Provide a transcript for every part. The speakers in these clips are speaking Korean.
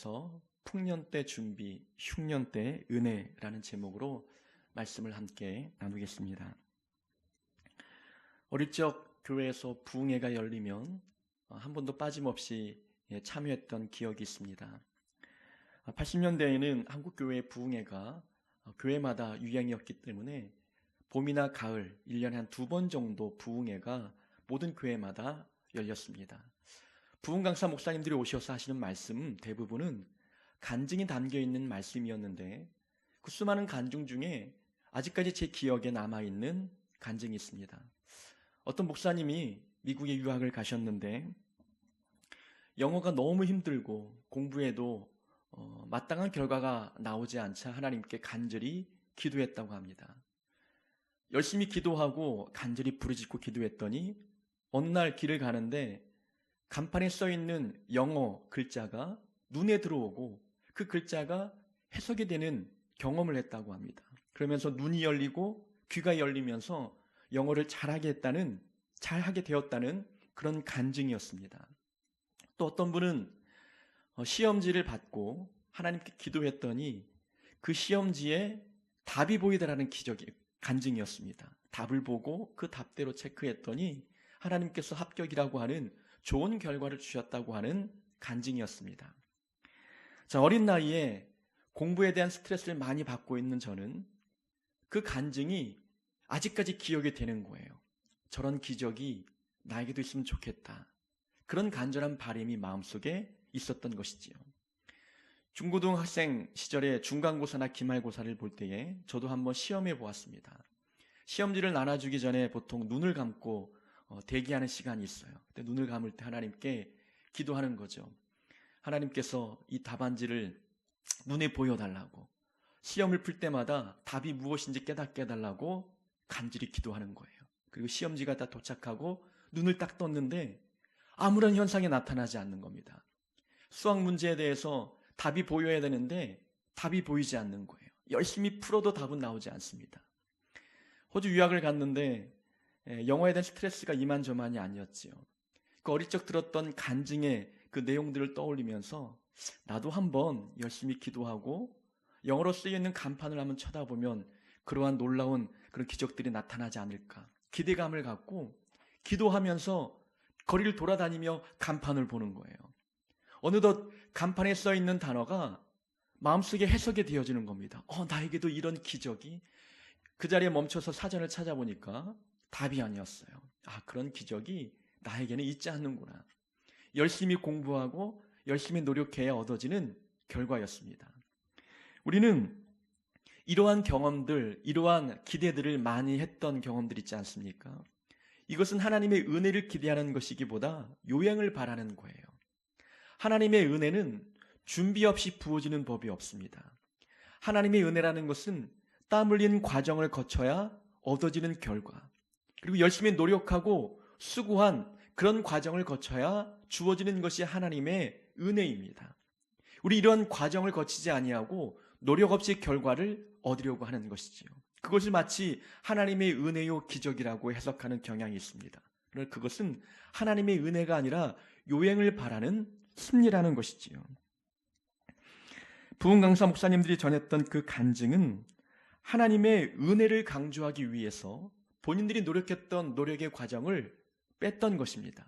말씀에서 풍년 때 준비, 흉년 때 은혜라는 제목으로 말씀을 함께 나누겠습니다. 어릴 적 교회에서 부흥회가 열리면 한 번도 빠짐없이 참여했던 기억이 있습니다. 80년대에는 한국교회 부흥회가 교회마다 유행이었기 때문에 봄이나 가을 1년에 한 2번 정도 부흥회가 모든 교회마다 열렸습니다. 부흥 강사 목사님들이 오셔서 하시는 말씀 대부분은 간증이 담겨있는 말씀이었는데 그 수많은 간증 중에 아직까지 제 기억에 남아있는 간증이 있습니다. 어떤 목사님이 미국에 유학을 가셨는데 영어가 너무 힘들고 공부에도 마땅한 결과가 나오지 않자 하나님께 간절히 기도했다고 합니다. 열심히 기도하고 간절히 부르짖고 기도했더니 어느 날 길을 가는데 간판에 써있는 영어 글자가 눈에 들어오고 그 글자가 해석이 되는 경험을 했다고 합니다. 그러면서 눈이 열리고 귀가 열리면서 영어를 잘하게 되었다는 그런 간증이었습니다. 또 어떤 분은 시험지를 받고 하나님께 기도했더니 그 시험지에 답이 보이더라는 간증이었습니다. 답을 보고 그 답대로 체크했더니 하나님께서 합격이라고 하는 좋은 결과를 주셨다고 하는 간증이었습니다. 자, 어린 나이에 공부에 대한 스트레스를 많이 받고 있는 저는 그 간증이 아직까지 기억이 되는 거예요. 저런 기적이 나에게도 있으면 좋겠다. 그런 간절한 바람이 마음속에 있었던 것이지요. 중고등학생 시절에 중간고사나 기말고사를 볼 때에 저도 한번 시험해 보았습니다. 시험지를 나눠주기 전에 보통 눈을 감고 대기하는 시간이 있어요. 그때 눈을 감을 때 하나님께 기도하는 거죠. 하나님께서 이 답안지를 눈에 보여달라고, 시험을 풀 때마다 답이 무엇인지 깨닫게 해달라고 간절히 기도하는 거예요. 그리고 시험지가 다 도착하고 눈을 딱 떴는데 아무런 현상이 나타나지 않는 겁니다. 수학 문제에 대해서 답이 보여야 되는데 답이 보이지 않는 거예요. 열심히 풀어도 답은 나오지 않습니다. 호주 유학을 갔는데 영어에 대한 스트레스가 이만저만이 아니었지요. 그 어릴 적 들었던 간증의 그 내용들을 떠올리면서 나도 한번 열심히 기도하고 영어로 쓰여있는 간판을 한번 쳐다보면 그러한 놀라운 그런 기적들이 나타나지 않을까 기대감을 갖고 기도하면서 거리를 돌아다니며 간판을 보는 거예요. 어느덧 간판에 써있는 단어가 마음속에 해석이 되어지는 겁니다. 나에게도 이런 기적이. 그 자리에 멈춰서 사전을 찾아보니까 답이 아니었어요. 그런 기적이 나에게는 있지 않는구나. 열심히 공부하고 열심히 노력해야 얻어지는 결과였습니다. 우리는 이러한 경험들, 이러한 기대들을 많이 했던 경험들 있지 않습니까? 이것은 하나님의 은혜를 기대하는 것이기보다 요행을 바라는 거예요. 하나님의 은혜는 준비 없이 부어지는 법이 없습니다. 하나님의 은혜라는 것은 땀 흘린 과정을 거쳐야 얻어지는 결과, 그리고 열심히 노력하고 수고한 그런 과정을 거쳐야 주어지는 것이 하나님의 은혜입니다. 우리 이런 과정을 거치지 아니하고 노력 없이 결과를 얻으려고 하는 것이지요. 그것을 마치 하나님의 은혜요 기적이라고 해석하는 경향이 있습니다. 그러나 그것은 하나님의 은혜가 아니라 요행을 바라는 심리라는 것이지요. 부흥 강사 목사님들이 전했던 그 간증은 하나님의 은혜를 강조하기 위해서 본인들이 노력했던 노력의 과정을 뺐던 것입니다.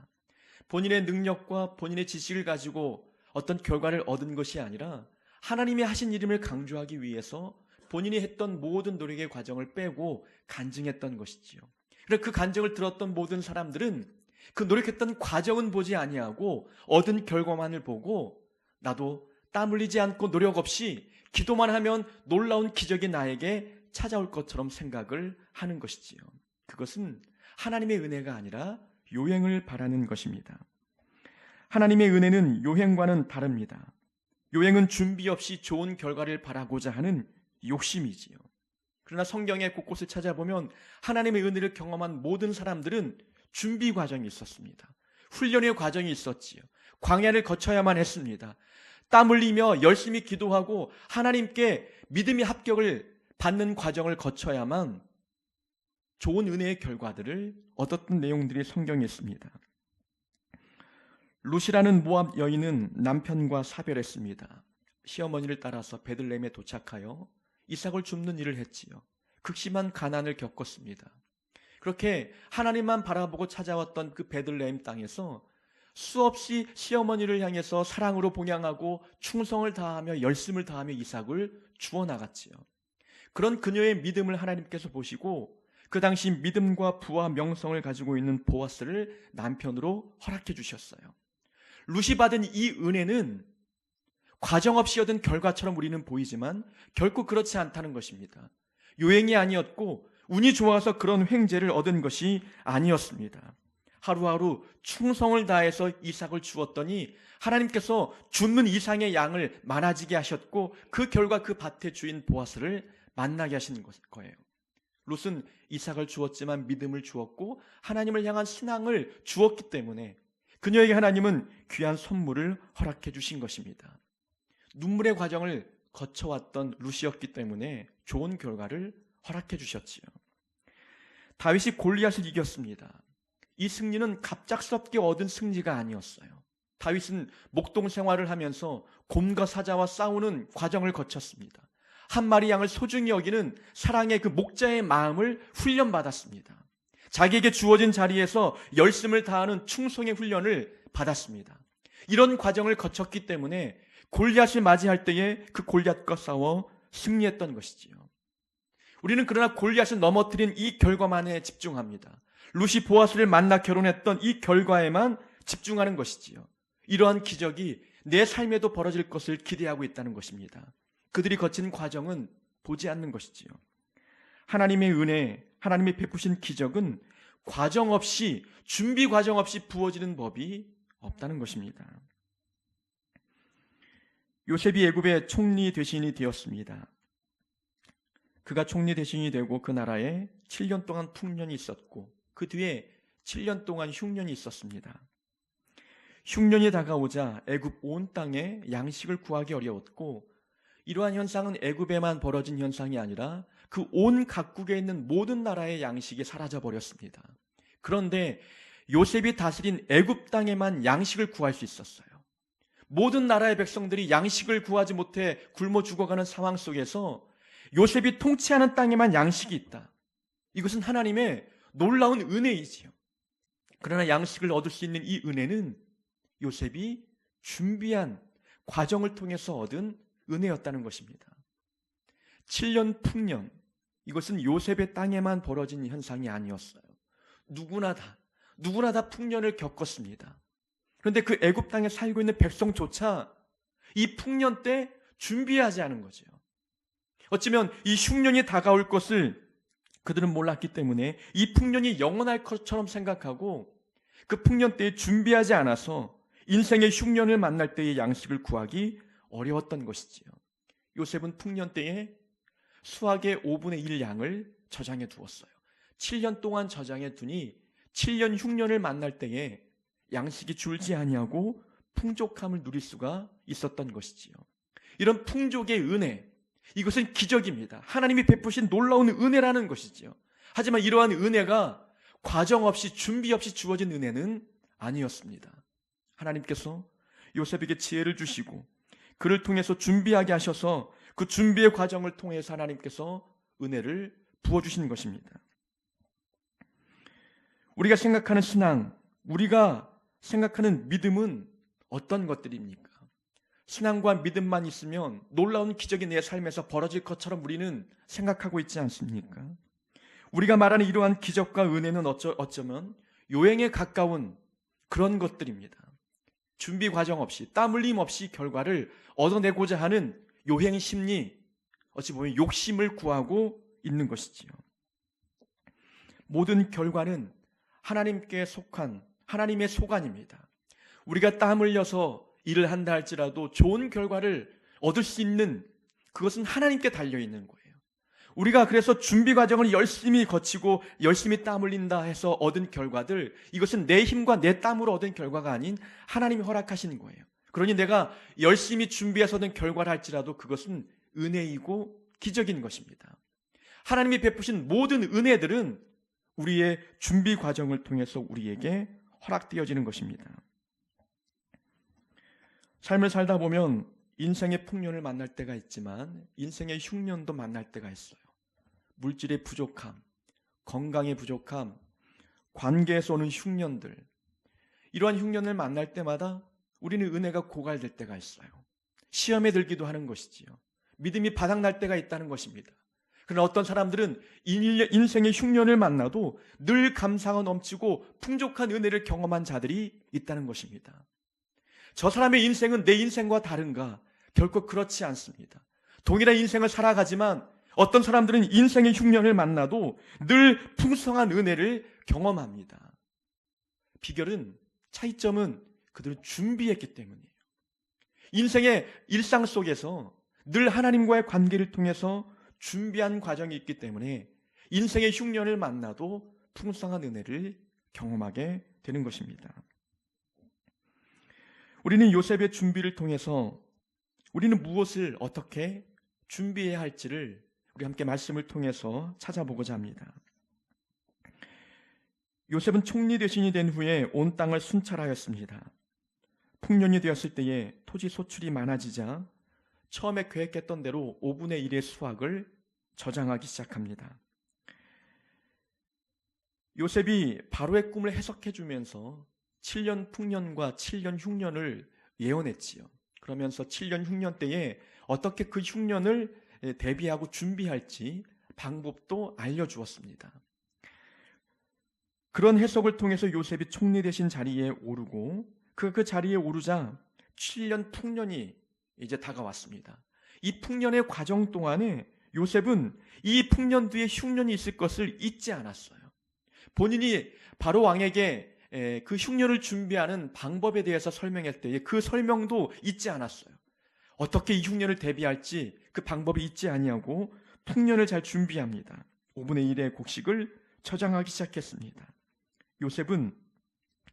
본인의 능력과 본인의 지식을 가지고 어떤 결과를 얻은 것이 아니라 하나님이 하신 일임을 강조하기 위해서 본인이 했던 모든 노력의 과정을 빼고 간증했던 것이지요. 그래서 그 간증을 들었던 모든 사람들은 그 노력했던 과정은 보지 아니하고 얻은 결과만을 보고 나도 땀 흘리지 않고 노력 없이 기도만 하면 놀라운 기적이 나에게 찾아올 것처럼 생각을 하는 것이지요. 그것은 하나님의 은혜가 아니라 요행을 바라는 것입니다. 하나님의 은혜는 요행과는 다릅니다. 요행은 준비 없이 좋은 결과를 바라고자 하는 욕심이지요. 그러나 성경의 곳곳을 찾아보면 하나님의 은혜를 경험한 모든 사람들은 준비 과정이 있었습니다. 훈련의 과정이 있었지요. 광야를 거쳐야만 했습니다. 땀 흘리며 열심히 기도하고 하나님께 믿음의 합격을 받는 과정을 거쳐야만 좋은 은혜의 결과들을 얻었던 내용들이 성경에 있습니다. 룻이라는 모압 여인은 남편과 사별했습니다. 시어머니를 따라서 베들레헴에 도착하여 이삭을 줍는 일을 했지요. 극심한 가난을 겪었습니다. 그렇게 하나님만 바라보고 찾아왔던 그 베들레헴 땅에서 수없이 시어머니를 향해서 사랑으로 봉양하고 충성을 다하며 열심을 다하며 이삭을 주어 나갔지요. 그런 그녀의 믿음을 하나님께서 보시고 그 당시 믿음과 부와 명성을 가지고 있는 보아스를 남편으로 허락해 주셨어요. 룻이 받은 이 은혜는 과정 없이 얻은 결과처럼 우리는 보이지만 결코 그렇지 않다는 것입니다. 요행이 아니었고 운이 좋아서 그런 횡재를 얻은 것이 아니었습니다. 하루하루 충성을 다해서 이삭을 주었더니 하나님께서 줍는 이상의 양을 많아지게 하셨고 그 결과 그 밭의 주인 보아스를 만나게 하시는 거예요. 룻은 이삭을 주었지만 믿음을 주었고 하나님을 향한 신앙을 주었기 때문에 그녀에게 하나님은 귀한 선물을 허락해 주신 것입니다. 눈물의 과정을 거쳐왔던 룻이었기 때문에 좋은 결과를 허락해 주셨지요. 다윗이 골리앗을 이겼습니다. 이 승리는 갑작스럽게 얻은 승리가 아니었어요. 다윗은 목동 생활을 하면서 곰과 사자와 싸우는 과정을 거쳤습니다. 한 마리 양을 소중히 여기는 사랑의 그 목자의 마음을 훈련받았습니다. 자기에게 주어진 자리에서 열심을 다하는 충성의 훈련을 받았습니다. 이런 과정을 거쳤기 때문에 골리앗을 맞이할 때에 그 골리앗과 싸워 승리했던 것이지요. 우리는 그러나 골리앗을 넘어뜨린 이 결과만에 집중합니다. 룻이 보아스를 만나 결혼했던 이 결과에만 집중하는 것이지요. 이러한 기적이 내 삶에도 벌어질 것을 기대하고 있다는 것입니다. 그들이 거친 과정은 보지 않는 것이지요. 하나님의 은혜, 하나님이 베푸신 기적은 과정 없이, 준비 과정 없이 부어지는 법이 없다는 것입니다. 요셉이 애굽의 총리 대신이 되었습니다. 그가 총리 대신이 되고 그 나라에 7년 동안 풍년이 있었고 그 뒤에 7년 동안 흉년이 있었습니다. 흉년이 다가오자 애굽 온 땅에 양식을 구하기 어려웠고 이러한 현상은 애굽에만 벌어진 현상이 아니라 그 온 각국에 있는 모든 나라의 양식이 사라져 버렸습니다. 그런데 요셉이 다스린 애굽 땅에만 양식을 구할 수 있었어요. 모든 나라의 백성들이 양식을 구하지 못해 굶어 죽어가는 상황 속에서 요셉이 통치하는 땅에만 양식이 있다. 이것은 하나님의 놀라운 은혜이지요. 그러나 양식을 얻을 수 있는 이 은혜는 요셉이 준비한 과정을 통해서 얻은 은혜였다는 것입니다. 7년 풍년, 이것은 요셉의 땅에만 벌어진 현상이 아니었어요. 누구나 다 풍년을 겪었습니다. 그런데 그 애굽 땅에 살고 있는 백성조차 이 풍년 때 준비하지 않은 거죠. 어쩌면 이 흉년이 다가올 것을 그들은 몰랐기 때문에 이 풍년이 영원할 것처럼 생각하고 그 풍년 때에 준비하지 않아서 인생의 흉년을 만날 때의 양식을 구하기 어려웠던 것이지요. 요셉은 풍년 때에 수확의 5분의 1 양을 저장해 두었어요. 7년 동안 저장해 두니 7년 흉년을 만날 때에 양식이 줄지 아니하고 풍족함을 누릴 수가 있었던 것이지요. 이런 풍족의 은혜, 이것은 기적입니다. 하나님이 베푸신 놀라운 은혜라는 것이지요. 하지만 이러한 은혜가 과정 없이 준비 없이 주어진 은혜는 아니었습니다. 하나님께서 요셉에게 지혜를 주시고 그를 통해서 준비하게 하셔서 그 준비의 과정을 통해서 하나님께서 은혜를 부어주신 것입니다. 우리가 생각하는 신앙, 우리가 생각하는 믿음은 어떤 것들입니까? 신앙과 믿음만 있으면 놀라운 기적이 내 삶에서 벌어질 것처럼 우리는 생각하고 있지 않습니까? 우리가 말하는 이러한 기적과 은혜는 어쩌면 요행에 가까운 그런 것들입니다. 준비 과정 없이, 땀 흘림 없이 결과를 얻어내고자 하는 요행 심리, 어찌 보면 욕심을 구하고 있는 것이지요. 모든 결과는 하나님께 속한 하나님의 소관입니다. 우리가 땀 흘려서 일을 한다 할지라도 좋은 결과를 얻을 수 있는 그것은 하나님께 달려있는 거예요. 우리가 그래서 준비 과정을 열심히 거치고 열심히 땀 흘린다 해서 얻은 결과들, 이것은 내 힘과 내 땀으로 얻은 결과가 아닌 하나님이 허락하시는 거예요. 그러니 내가 열심히 준비해서 얻은 결과를 할지라도 그것은 은혜이고 기적인 것입니다. 하나님이 베푸신 모든 은혜들은 우리의 준비 과정을 통해서 우리에게 허락되어지는 것입니다. 삶을 살다 보면 인생의 풍년을 만날 때가 있지만 인생의 흉년도 만날 때가 있어요. 물질의 부족함, 건강의 부족함, 관계에서 오는 흉년들, 이러한 흉년을 만날 때마다 우리는 은혜가 고갈될 때가 있어요. 시험에 들기도 하는 것이지요. 믿음이 바닥날 때가 있다는 것입니다. 그러나 어떤 사람들은 인생의 흉년을 만나도 늘 감사가 넘치고 풍족한 은혜를 경험한 자들이 있다는 것입니다. 저 사람의 인생은 내 인생과 다른가? 결코 그렇지 않습니다. 동일한 인생을 살아가지만 어떤 사람들은 인생의 흉년을 만나도 늘 풍성한 은혜를 경험합니다. 비결은, 차이점은 그들은 준비했기 때문이에요. 인생의 일상 속에서 늘 하나님과의 관계를 통해서 준비한 과정이 있기 때문에 인생의 흉년을 만나도 풍성한 은혜를 경험하게 되는 것입니다. 우리는 요셉의 준비를 통해서 우리는 무엇을 어떻게 준비해야 할지를 우리 함께 말씀을 통해서 찾아보고자 합니다. 요셉은 총리 대신이 된 후에 온 땅을 순찰하였습니다. 풍년이 되었을 때에 토지 소출이 많아지자 처음에 계획했던 대로 5분의 1의 수확을 저장하기 시작합니다. 요셉이 바로의 꿈을 해석해 주면서 7년 풍년과 7년 흉년을 예언했지요. 그러면서 7년 흉년 때에 어떻게 그 흉년을 대비하고 준비할지 방법도 알려주었습니다. 그런 해석을 통해서 요셉이 총리 되신 자리에 오르고 그 자리에 오르자 7년 풍년이 이제 다가왔습니다. 이 풍년의 과정 동안에 요셉은 이 풍년 뒤에 흉년이 있을 것을 잊지 않았어요. 본인이 바로 왕에게 그 흉년을 준비하는 방법에 대해서 설명할 때에 그 설명도 잊지 않았어요. 어떻게 이 흉년을 대비할지 그 방법이 잊지 아니하고 풍년을 잘 준비합니다. 5분의 1의 곡식을 저장하기 시작했습니다. 요셉은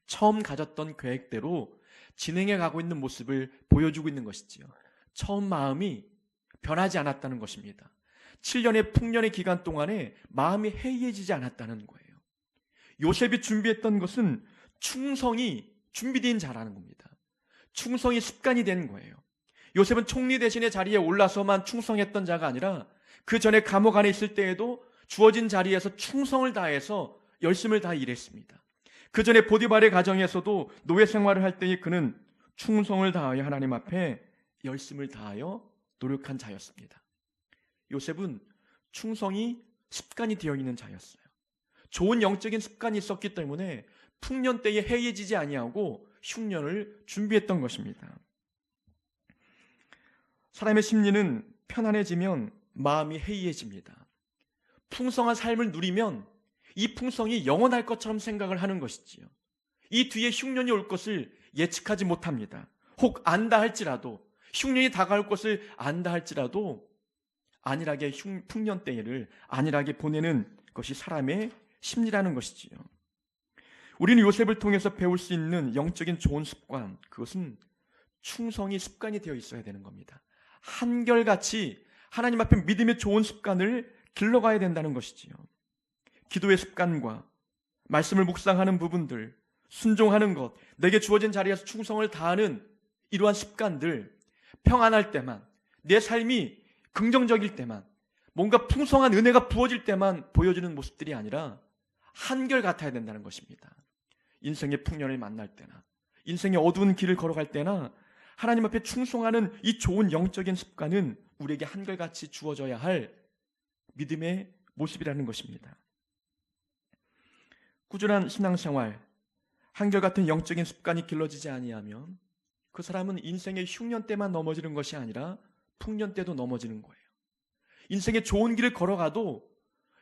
처음 가졌던 계획대로 진행해 가고 있는 모습을 보여주고 있는 것이지요. 처음 마음이 변하지 않았다는 것입니다. 7년의 풍년의 기간 동안에 마음이 해이해지지 않았다는 거예요. 요셉이 준비했던 것은 충성이 준비된 자라는 겁니다. 충성이 습관이 된 거예요. 요셉은 총리 대신의 자리에 올라서만 충성했던 자가 아니라 그 전에 감옥 안에 있을 때에도 주어진 자리에서 충성을 다해서 열심을 다 일했습니다. 그 전에 보디발의 가정에서도 노예 생활을 할 때에 그는 충성을 다하여 하나님 앞에 열심을 다하여 노력한 자였습니다. 요셉은 충성이 습관이 되어 있는 자였어요. 좋은 영적인 습관이 있었기 때문에 풍년 때에 해이해지지 아니하고 흉년을 준비했던 것입니다. 사람의 심리는 편안해지면 마음이 해이해집니다. 풍성한 삶을 누리면 이 풍성이 영원할 것처럼 생각을 하는 것이지요. 이 뒤에 흉년이 올 것을 예측하지 못합니다. 혹 안다 할지라도, 흉년이 다가올 것을 안다 할지라도 안일하게 풍년 때를 안일하게 보내는 것이 사람의 심리라는 것이지요. 우리는 요셉을 통해서 배울 수 있는 영적인 좋은 습관, 그것은 충성이 습관이 되어 있어야 되는 겁니다. 한결같이 하나님 앞에 믿음의 좋은 습관을 길러가야 된다는 것이지요. 기도의 습관과 말씀을 묵상하는 부분들, 순종하는 것, 내게 주어진 자리에서 충성을 다하는 이러한 습관들, 평안할 때만, 내 삶이 긍정적일 때만, 뭔가 풍성한 은혜가 부어질 때만 보여주는 모습들이 아니라 한결같아야 된다는 것입니다. 인생의 풍년을 만날 때나, 인생의 어두운 길을 걸어갈 때나 하나님 앞에 충성하는 이 좋은 영적인 습관은 우리에게 한결같이 주어져야 할 믿음의 모습이라는 것입니다. 꾸준한 신앙생활, 한결같은 영적인 습관이 길러지지 아니하면 그 사람은 인생의 흉년 때만 넘어지는 것이 아니라 풍년 때도 넘어지는 거예요. 인생의 좋은 길을 걸어가도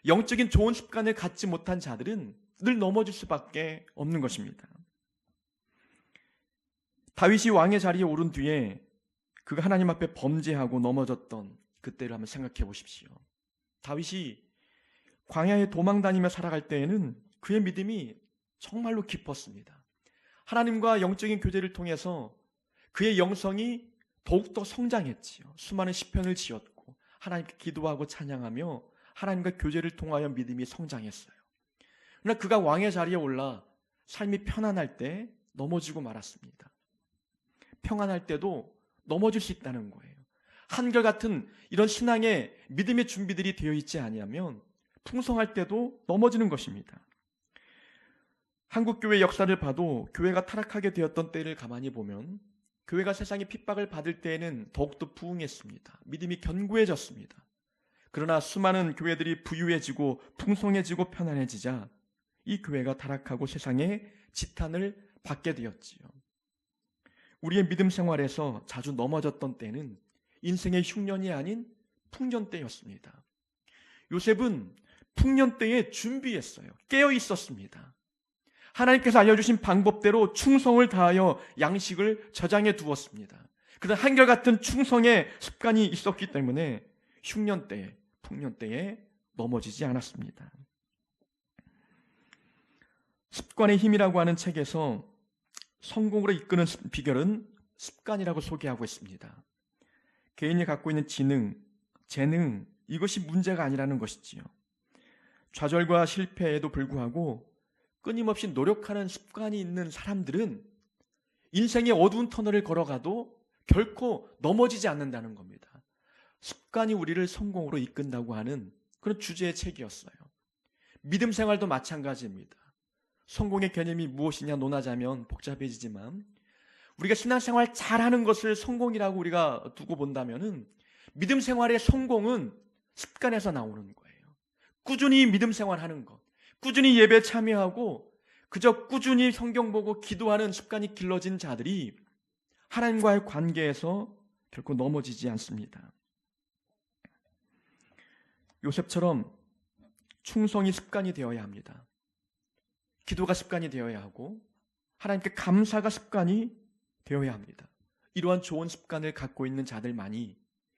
영적인 좋은 습관을 갖지 못한 자들은 늘 넘어질 수밖에 없는 것입니다. 다윗이 왕의 자리에 오른 뒤에 그가 하나님 앞에 범죄하고 넘어졌던 그때를 한번 생각해 보십시오. 다윗이 광야에 도망 다니며 살아갈 때에는 그의 믿음이 정말로 깊었습니다. 하나님과 영적인 교제를 통해서 그의 영성이 더욱더 성장했지요. 수많은 시편을 지었고 하나님께 기도하고 찬양하며 하나님과 교제를 통하여 믿음이 성장했어요. 그러나 그가 왕의 자리에 올라 삶이 편안할 때 넘어지고 말았습니다. 평안할 때도 넘어질 수 있다는 거예요. 한결같은 이런 신앙의 믿음의 준비들이 되어 있지 아니하면 풍성할 때도 넘어지는 것입니다. 한국교회 역사를 봐도 교회가 타락하게 되었던 때를 가만히 보면 교회가 세상의 핍박을 받을 때에는 더욱더 부흥했습니다. 믿음이 견고해졌습니다. 그러나 수많은 교회들이 부유해지고 풍성해지고 편안해지자 이 교회가 타락하고 세상에 지탄을 받게 되었지요. 우리의 믿음 생활에서 자주 넘어졌던 때는 인생의 흉년이 아닌 풍년 때였습니다. 요셉은 풍년 때에 준비했어요. 깨어 있었습니다. 하나님께서 알려주신 방법대로 충성을 다하여 양식을 저장해 두었습니다. 그런 한결같은 충성의 습관이 있었기 때문에 흉년 때에, 풍년 때에 넘어지지 않았습니다. 습관의 힘이라고 하는 책에서 성공으로 이끄는 비결은 습관이라고 소개하고 있습니다. 개인이 갖고 있는 지능, 재능, 이것이 문제가 아니라는 것이지요. 좌절과 실패에도 불구하고 끊임없이 노력하는 습관이 있는 사람들은 인생의 어두운 터널을 걸어가도 결코 넘어지지 않는다는 겁니다. 습관이 우리를 성공으로 이끈다고 하는 그런 주제의 책이었어요. 믿음 생활도 마찬가지입니다. 성공의 개념이 무엇이냐 논하자면 복잡해지지만 우리가 신앙생활 잘하는 것을 성공이라고 우리가 두고 본다면은 믿음 생활의 성공은 습관에서 나오는 거예요. 꾸준히 믿음 생활하는 것, 꾸준히 예배 참여하고 그저 꾸준히 성경 보고 기도하는 습관이 길러진 자들이 하나님과의 관계에서 결코 넘어지지 않습니다. 요셉처럼 충성이 습관이 되어야 합니다. 기도가 습관이 되어야 하고 하나님께 감사가 습관이 되어야 합니다. 이러한 좋은 습관을 갖고 있는 자들만이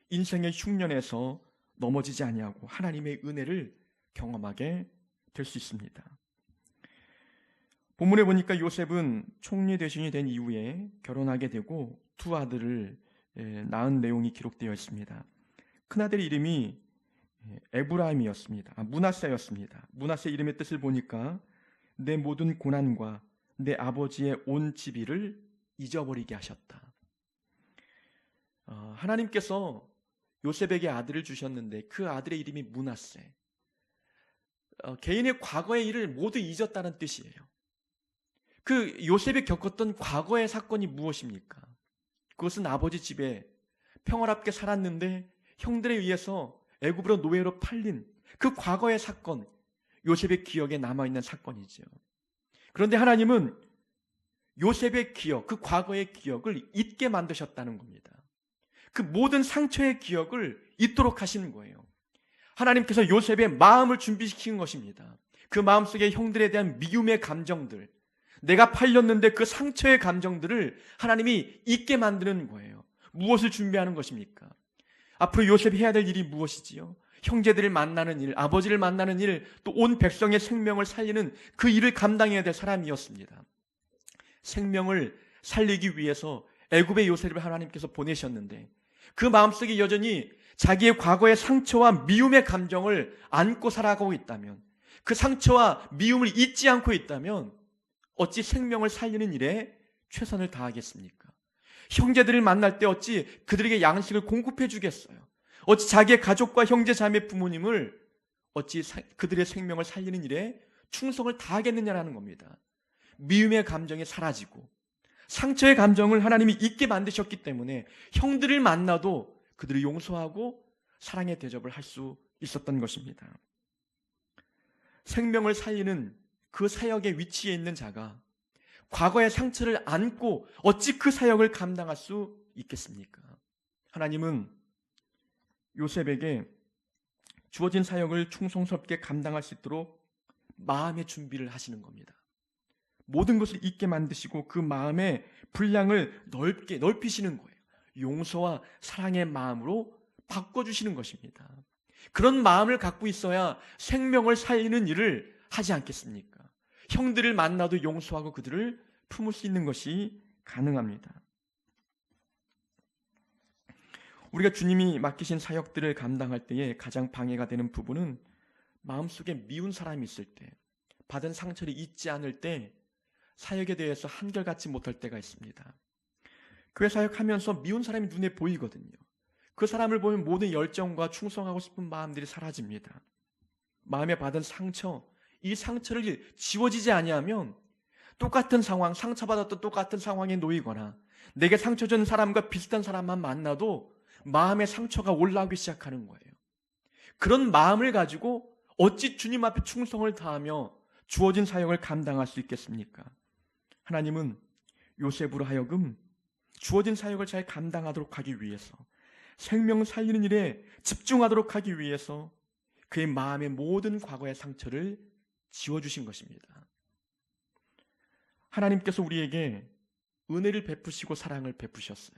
인생의 흉년에서 넘어지지 아니하고 하나님의 은혜를 경험하게 될 수 있습니다. 본문에 보니까 요셉은 총리 대신이 된 이후에 결혼하게 되고 두 아들을 낳은 내용이 기록되어 있습니다. 큰아들의 이름이 에브라임이었습니다. 므낫세였습니다. 므낫세 이름의 뜻을 보니까 내 모든 고난과 내 아버지의 온 지비를 잊어버리게 하셨다. 하나님께서 요셉에게 아들을 주셨는데 그 아들의 이름이 므낫세. 개인의 과거의 일을 모두 잊었다는 뜻이에요. 그 요셉이 겪었던 과거의 사건이 무엇입니까? 그것은 아버지 집에 평화롭게 살았는데 형들에 의해서 애굽으로 노예로 팔린 그 과거의 사건, 요셉의 기억에 남아있는 사건이죠. 그런데 하나님은 요셉의 기억, 그 과거의 기억을 잊게 만드셨다는 겁니다. 그 모든 상처의 기억을 잊도록 하시는 거예요. 하나님께서 요셉의 마음을 준비시킨 것입니다. 그 마음속에 형들에 대한 미움의 감정들, 내가 팔렸는데 그 상처의 감정들을 하나님이 잊게 만드는 거예요. 무엇을 준비하는 것입니까? 앞으로 요셉이 해야 될 일이 무엇이지요? 형제들을 만나는 일, 아버지를 만나는 일, 또 온 백성의 생명을 살리는 그 일을 감당해야 될 사람이었습니다. 생명을 살리기 위해서 애굽의 요셉을 하나님께서 보내셨는데 그 마음속에 여전히 자기의 과거의 상처와 미움의 감정을 안고 살아가고 있다면, 그 상처와 미움을 잊지 않고 있다면 어찌 생명을 살리는 일에 최선을 다하겠습니까? 형제들을 만날 때 어찌 그들에게 양식을 공급해 주겠어요? 어찌 자기의 가족과 형제 자매 부모님을 어찌 그들의 생명을 살리는 일에 충성을 다하겠느냐라는 겁니다. 미움의 감정이 사라지고 상처의 감정을 하나님이 잊게 만드셨기 때문에 형들을 만나도 그들을 용서하고 사랑의 대접을 할 수 있었던 것입니다. 생명을 살리는 그 사역의 위치에 있는 자가 과거의 상처를 안고 어찌 그 사역을 감당할 수 있겠습니까? 하나님은 요셉에게 주어진 사역을 충성스럽게 감당할 수 있도록 마음의 준비를 하시는 겁니다. 모든 것을 잊게 만드시고 그 마음의 분량을 넓히시는 거예요. 용서와 사랑의 마음으로 바꿔주시는 것입니다. 그런 마음을 갖고 있어야 생명을 살리는 일을 하지 않겠습니까? 형들을 만나도 용서하고 그들을 품을 수 있는 것이 가능합니다. 우리가 주님이 맡기신 사역들을 감당할 때에 가장 방해가 되는 부분은 마음속에 미운 사람이 있을 때, 받은 상처를 잊지 않을 때 사역에 대해서 한결같이 못할 때가 있습니다. 교회 사역하면서 미운 사람이 눈에 보이거든요. 그 사람을 보면 모든 열정과 충성하고 싶은 마음들이 사라집니다. 마음에 받은 상처, 이 상처를 지워지지 아니하면 똑같은 상황, 상처받았던 똑같은 상황에 놓이거나 내게 상처 준 사람과 비슷한 사람만 만나도 마음의 상처가 올라오기 시작하는 거예요. 그런 마음을 가지고 어찌 주님 앞에 충성을 다하며 주어진 사역을 감당할 수 있겠습니까? 하나님은 요셉으로 하여금 주어진 사역을 잘 감당하도록 하기 위해서, 생명 살리는 일에 집중하도록 하기 위해서 그의 마음의 모든 과거의 상처를 지워주신 것입니다. 하나님께서 우리에게 은혜를 베푸시고 사랑을 베푸셨어요.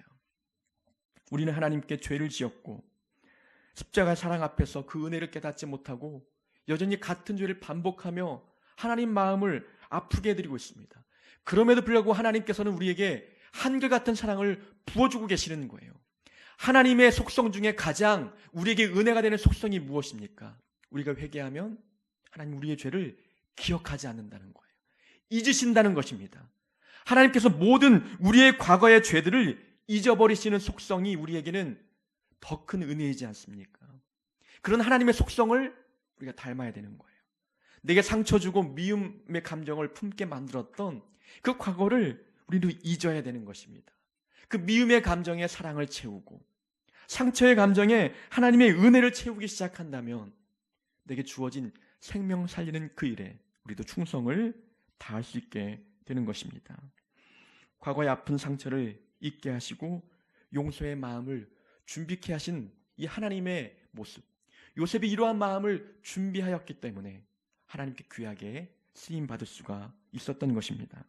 우리는 하나님께 죄를 지었고 십자가의 사랑 앞에서 그 은혜를 깨닫지 못하고 여전히 같은 죄를 반복하며 하나님 마음을 아프게 해드리고 있습니다. 그럼에도 불구하고 하나님께서는 우리에게 한결같은 사랑을 부어주고 계시는 거예요. 하나님의 속성 중에 가장 우리에게 은혜가 되는 속성이 무엇입니까? 우리가 회개하면 하나님 우리의 죄를 기억하지 않는다는 거예요. 잊으신다는 것입니다. 하나님께서 모든 우리의 과거의 죄들을 잊어버리시는 속성이 우리에게는 더 큰 은혜이지 않습니까? 그런 하나님의 속성을 우리가 닮아야 되는 거예요. 내게 상처 주고 미움의 감정을 품게 만들었던 그 과거를 우리도 잊어야 되는 것입니다. 그 미움의 감정에 사랑을 채우고 상처의 감정에 하나님의 은혜를 채우기 시작한다면 내게 주어진 생명 살리는 그 일에 우리도 충성을 다할 수 있게 되는 것입니다. 과거의 아픈 상처를 잊게 하시고 용서의 마음을 준비케 하신 이 하나님의 모습, 요셉이 이러한 마음을 준비하였기 때문에 하나님께 귀하게 쓰임받을 수가 있었던 것입니다.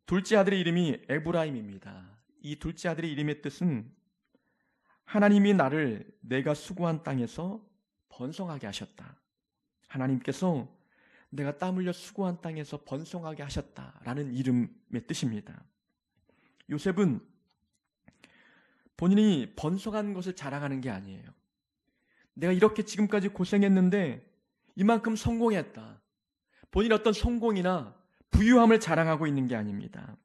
둘째 아들의 이름이 에브라임입니다. 이 둘째 아들의 이름의 뜻은 하나님이 나를 내가 수고한 땅에서 번성하게 하셨다. 하나님께서 내가 땀 흘려 수고한 땅에서 번성하게 하셨다라는 이름의 뜻입니다. 요셉은 본인이 번성한 것을 자랑하는 게 아니에요. 내가 이렇게 지금까지 고생했는데 이만큼 성공했다. 본인 어떤 성공이나 부유함을 자랑하고 있는 게 아닙니다.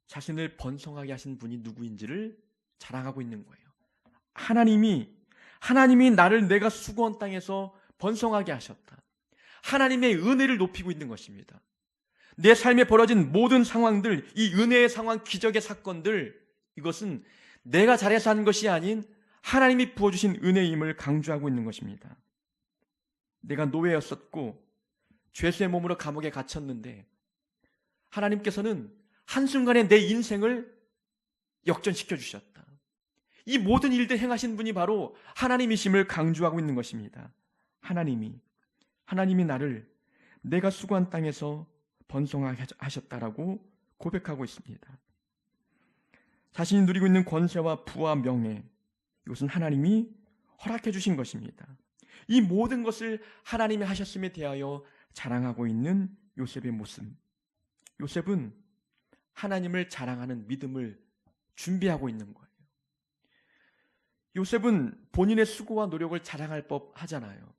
자신을 번성하게 하신 분이 누구인지를 자랑하고 있는 거예요. 하나님이 나를 내가 수고한 땅에서 번성하게 하셨다. 하나님의 은혜를 높이고 있는 것입니다. 내 삶에 벌어진 모든 상황들, 이 은혜의 상황, 기적의 사건들, 이것은 내가 잘해서 한 것이 아닌 하나님이 부어주신 은혜임을 강조하고 있는 것입니다. 내가 노예였었고 죄수의 몸으로 감옥에 갇혔는데 하나님께서는 한순간에 내 인생을 역전시켜 주셨다. 이 모든 일들 행하신 분이 바로 하나님이심을 강조하고 있는 것입니다. 하나님이 나를 내가 수고한 땅에서 번성하게 하셨다라고 고백하고 있습니다. 자신이 누리고 있는 권세와 부와 명예, 이것은 하나님이 허락해 주신 것입니다. 이 모든 것을 하나님이 하셨음에 대하여 자랑하고 있는 요셉의 모습. 요셉은 하나님을 자랑하는 믿음을 준비하고 있는 거예요. 요셉은 본인의 수고와 노력을 자랑할 법 하잖아요.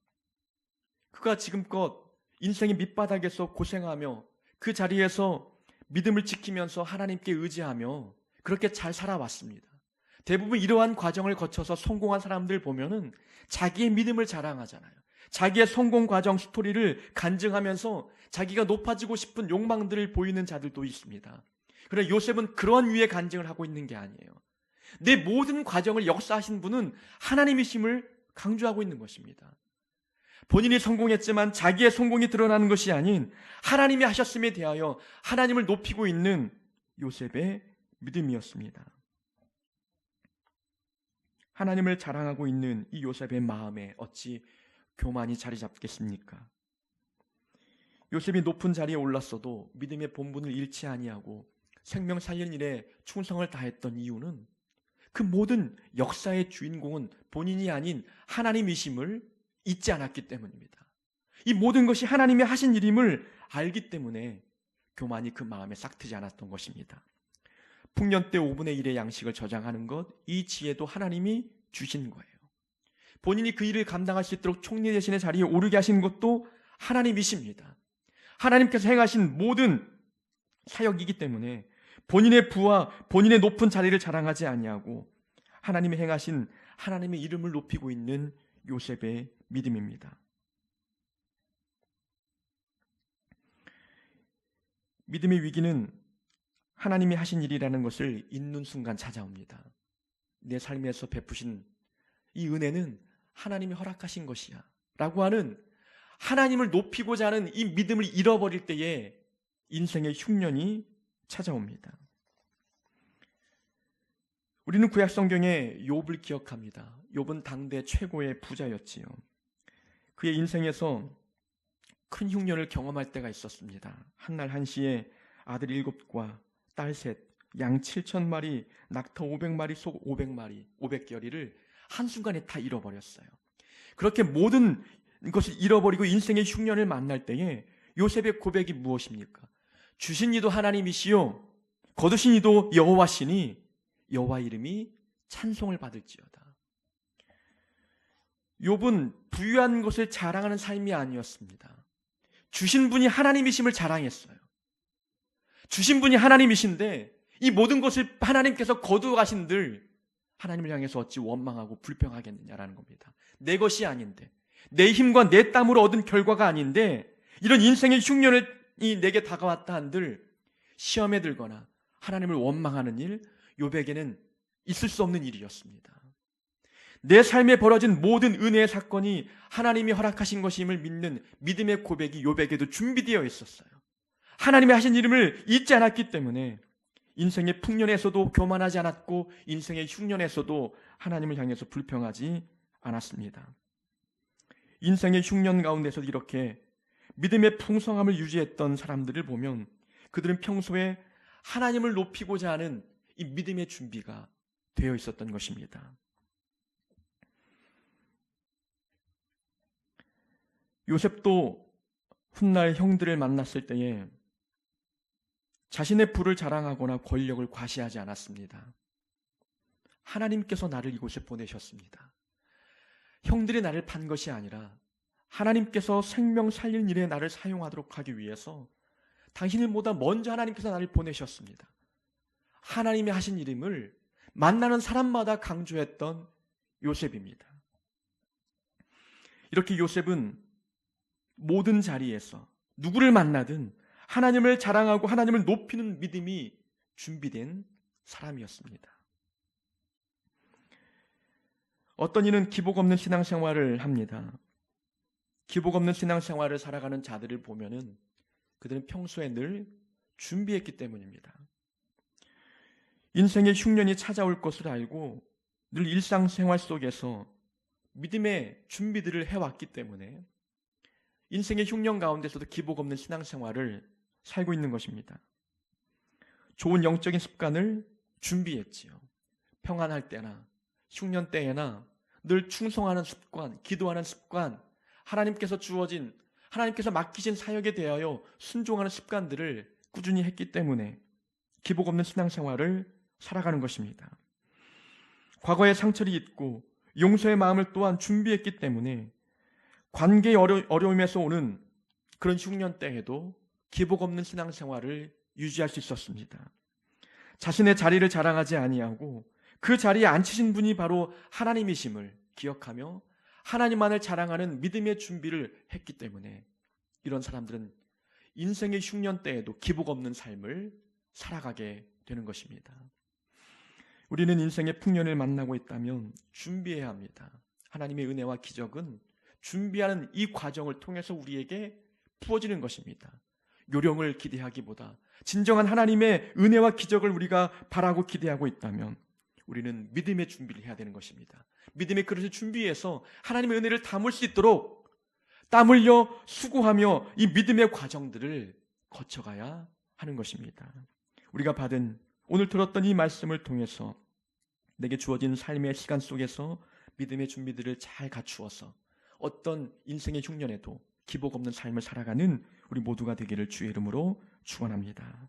그가 지금껏 인생의 밑바닥에서 고생하며 그 자리에서 믿음을 지키면서 하나님께 의지하며 그렇게 잘 살아왔습니다. 대부분 이러한 과정을 거쳐서 성공한 사람들 보면은 자기의 믿음을 자랑하잖아요. 자기의 성공 과정 스토리를 간증하면서 자기가 높아지고 싶은 욕망들을 보이는 자들도 있습니다. 그러나 요셉은 그런 위에 간증을 하고 있는 게 아니에요. 내 모든 과정을 역사하신 분은 하나님이심을 강조하고 있는 것입니다. 본인이 성공했지만 자기의 성공이 드러나는 것이 아닌 하나님이 하셨음에 대하여 하나님을 높이고 있는 요셉의 믿음이었습니다. 하나님을 자랑하고 있는 이 요셉의 마음에 어찌 교만이 자리 잡겠습니까? 요셉이 높은 자리에 올랐어도 믿음의 본분을 잃지 아니하고 생명 살리는 일에 충성을 다했던 이유는 그 모든 역사의 주인공은 본인이 아닌 하나님이심을 잊지 않았기 때문입니다. 이 모든 것이 하나님이 하신 일임을 알기 때문에 교만이 그 마음에 싹트지 않았던 것입니다. 풍년 때 5분의 1의 양식을 저장하는 것, 이 지혜도 하나님이 주신 거예요. 본인이 그 일을 감당할 수 있도록 총리 대신의 자리에 오르게 하신 것도 하나님이십니다. 하나님께서 행하신 모든 사역이기 때문에 본인의 부와 본인의 높은 자리를 자랑하지 아니하고 하나님이 행하신 하나님의 이름을 높이고 있는 요셉의 믿음입니다. 믿음의 위기는 하나님이 하신 일이라는 것을 잊는 순간 찾아옵니다. 내 삶에서 베푸신 이 은혜는 하나님이 허락하신 것이야 라고 하는 하나님을 높이고자 하는 이 믿음을 잃어버릴 때에 인생의 흉년이 찾아옵니다. 우리는 구약 성경에 욥을 기억합니다. 욥은 당대 최고의 부자였지요. 그의 인생에서 큰 흉년을 경험할 때가 있었습니다. 한날 한시에 아들 7과 딸 셋, 양 7,000마리, 낙타 500마리, 소 500마리, 500겨리를 한순간에 다 잃어버렸어요. 그렇게 모든 것을 잃어버리고 인생의 흉년을 만날 때에 요셉의 고백이 무엇입니까? 주신 이도 하나님이시요 거두신 이도 여호와시니 여호와 이름이 찬송을 받을지어다. 욥은 부유한 것을 자랑하는 삶이 아니었습니다. 주신 분이 하나님이심을 자랑했어요. 주신 분이 하나님이신데 이 모든 것을 하나님께서 거두어 가신들 하나님을 향해서 어찌 원망하고 불평하겠느냐라는 겁니다. 내 것이 아닌데, 내 힘과 내 땀으로 얻은 결과가 아닌데 이런 인생의 흉년이 내게 다가왔다 한들 시험에 들거나 하나님을 원망하는 일, 욥에게는 있을 수 없는 일이었습니다. 내 삶에 벌어진 모든 은혜의 사건이 하나님이 허락하신 것임을 믿는 믿음의 고백이 욥에게도 준비되어 있었어요. 하나님이 하신 이름을 잊지 않았기 때문에 인생의 풍년에서도 교만하지 않았고 인생의 흉년에서도 하나님을 향해서 불평하지 않았습니다. 인생의 흉년 가운데서 이렇게 믿음의 풍성함을 유지했던 사람들을 보면 그들은 평소에 하나님을 높이고자 하는 이 믿음의 준비가 되어 있었던 것입니다. 요셉도 훗날 형들을 만났을 때에 자신의 부를 자랑하거나 권력을 과시하지 않았습니다. 하나님께서 나를 이곳에 보내셨습니다. 형들이 나를 판 것이 아니라 하나님께서 생명 살릴 일에 나를 사용하도록 하기 위해서 당신들보다 먼저 하나님께서 나를 보내셨습니다. 하나님이 하신 이름을 만나는 사람마다 강조했던 요셉입니다. 이렇게 요셉은 모든 자리에서 누구를 만나든 하나님을 자랑하고 하나님을 높이는 믿음이 준비된 사람이었습니다. 어떤 이는 기복 없는 신앙생활을 합니다. 기복 없는 신앙생활을 살아가는 자들을 보면은 그들은 평소에 늘 준비했기 때문입니다. 인생의 흉년이 찾아올 것을 알고 늘 일상생활 속에서 믿음의 준비들을 해왔기 때문에 인생의 흉년 가운데서도 기복 없는 신앙생활을 살고 있는 것입니다. 좋은 영적인 습관을 준비했지요. 평안할 때나 흉년 때에나 늘 충성하는 습관, 기도하는 습관, 하나님께서 주어진, 하나님께서 맡기신 사역에 대하여 순종하는 습관들을 꾸준히 했기 때문에 기복 없는 신앙생활을 살아가는 것입니다. 과거의 상처를 잊고 용서의 마음을 또한 준비했기 때문에 관계의 어려움에서 오는 그런 흉년 때에도 기복 없는 신앙생활을 유지할 수 있었습니다. 자신의 자리를 자랑하지 아니하고 그 자리에 앉히신 분이 바로 하나님이심을 기억하며 하나님만을 자랑하는 믿음의 준비를 했기 때문에 이런 사람들은 인생의 흉년 때에도 기복 없는 삶을 살아가게 되는 것입니다. 우리는 인생의 풍년을 만나고 있다면 준비해야 합니다. 하나님의 은혜와 기적은 준비하는 이 과정을 통해서 우리에게 부어지는 것입니다. 요령을 기대하기보다 진정한 하나님의 은혜와 기적을 우리가 바라고 기대하고 있다면 우리는 믿음의 준비를 해야 되는 것입니다. 믿음의 그릇을 준비해서 하나님의 은혜를 담을 수 있도록 땀 흘려 수고하며 이 믿음의 과정들을 거쳐가야 하는 것입니다. 우리가 받은 오늘 들었던 이 말씀을 통해서 내게 주어진 삶의 시간 속에서 믿음의 준비들을 잘 갖추어서 어떤 인생의 흉년에도 기복 없는 삶을 살아가는 우리 모두가 되기를 주의 이름으로 축원합니다.